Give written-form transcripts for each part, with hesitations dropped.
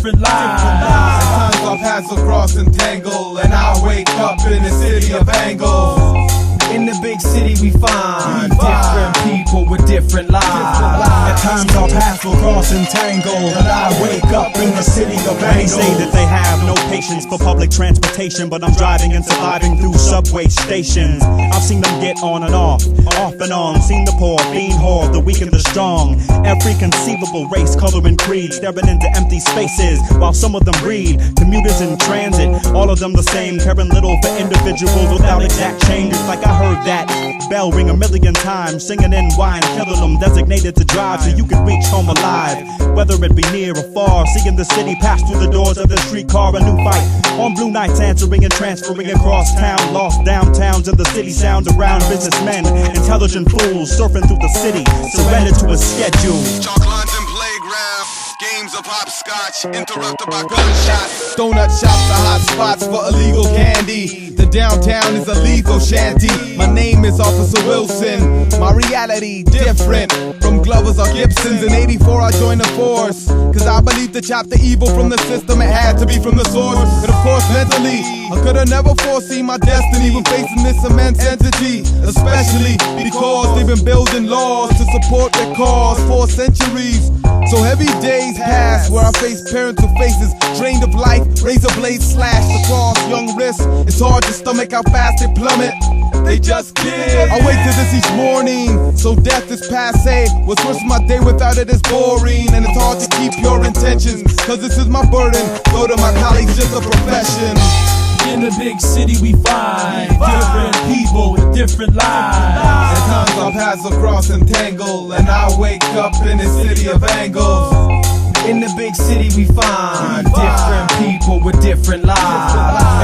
different lives. At times our paths will cross and tangle, and I'll wake up in the city of angles. In the big city we find different people with different lives. At times our paths will cross and tangle, and I wake up in the city of angles. They say that they have no patience for public transportation, but I'm driving and surviving through subway stations. I've seen them get on and off and on. Seen the poor, fiend whore, the weak and the strong. Every conceivable race, color and creed, staring into empty spaces while some of them read. Commuters in transit, all of them the same, caring little for individuals without exact change. It's like I heard that bell ring a million times, singing in wine, killing them, designated to drive so you can reach home alive. Whether it be near or far, seeing the city pass through the doors of the streetcar, a new fight. On blue nights, answering and transferring across town, lost downtowns in the city sound around businessmen, intelligent fools surfing through the city, surrendered to a schedule. Chalk lines and playground, games of hopscotch, interrupted by gunshots. Donut shops are hot spots for illegal candy. The downtown is a lethal shanty. My name is Officer Wilson. My reality different from Glovers or Gibsons. In '84 I joined the force, cause I believed to chop the evil from the system, it had to be from the source. And of course mentally, I could have never foreseen my destiny when facing this immense entity. Especially because they've been building laws to support their cause for centuries. So heavy days pass where I face parents with faces drained of life, razor blades slashed across young wrists. It's hard to stomach how fast they plummet. They just kill. I wait till this each morning, so death is passe. What's worse, my day without it is boring, and it's hard to keep your intentions, cause this is my burden, though to my colleagues just a profession. In the big city we find different people with different lives. At times our paths will cross and tangle, and I wake up in the city of angles. In the big city we find different people with different lives.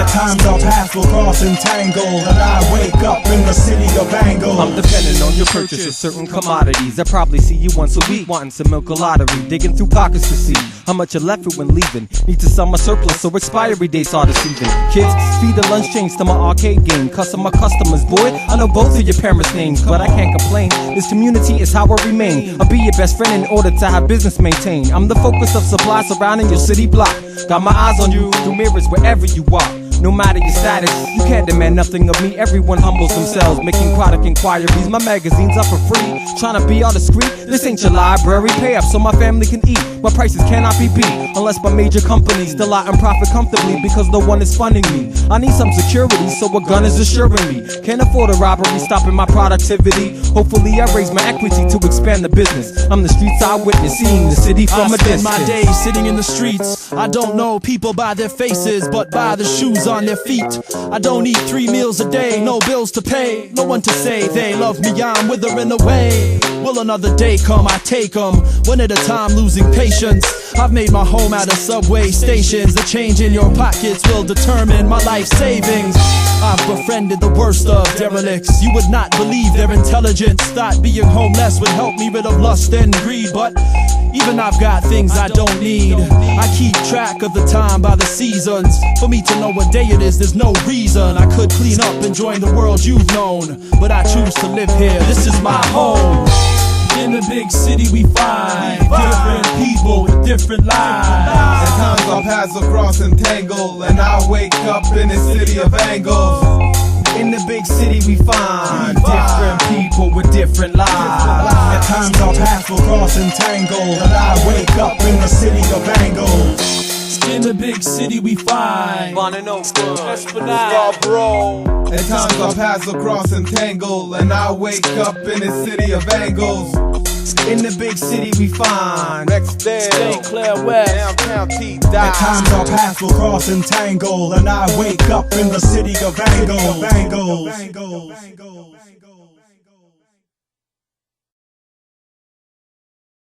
At times our paths will cross and tangle, and I wake up in the city of angles. I'm depending on your purchase of certain commodities. I probably see you once a week wanting some milk or lottery, digging through pockets to see how much you left with when leaving. Need to sell my surplus so expiry dates are deceiving. Kids, feed the lunch change to my arcade game. Customer customers, boy, I know both of your parents' names, but I can't complain. This community is how I remain. I'll be your best friend in order to have business maintained. I'm the focus of supply surrounding your city block. Got my eyes on you through mirrors wherever you walk. No matter your status, you can't demand nothing of me. Everyone humbles themselves, making product inquiries. My magazines are for free, trying to be on the street. This ain't your library, pay up so my family can eat. My prices cannot be beat, unless by major companies. Still I am profit comfortably, because no one is funding me. I need some security, so a gun is assuring me. Can't afford a robbery, stopping my productivity. Hopefully I raise my equity to expand the business. I'm the streets I witness, seeing the city from a distance. I spend my days sitting in the streets. I don't know people by their faces, but by the shoes on their feet. I don't eat 3 meals a day, no bills to pay, no one to say they love me, I'm withering away. Will another day come, I take them, one at a time, losing patience. I've made my home out of subway stations. The change in your pockets will determine my life savings. I've befriended the worst of derelicts. You would not believe their intelligence. Thought being homeless would help me rid of lust and greed, but even I've got things I don't need. I keep track of the time by the seasons. For me to know what day it is, there's no reason. I could clean up and join the world you've known, but I choose to live here, this is my home. In the big city we find different people with different lives. At times our paths will cross and tangle, and I wake up in the city of angles. In the big city we find different people with different lives. At times our paths will cross and tangle, and I wake up in the city of angles. In the big city we find Esplanade. At times our paths will cross and tangle, and I wake up in the city of angles. In the big city we find Rexdale, Claire West, downtown T. At times our paths will cross and tangle, and I wake up in the city of angles.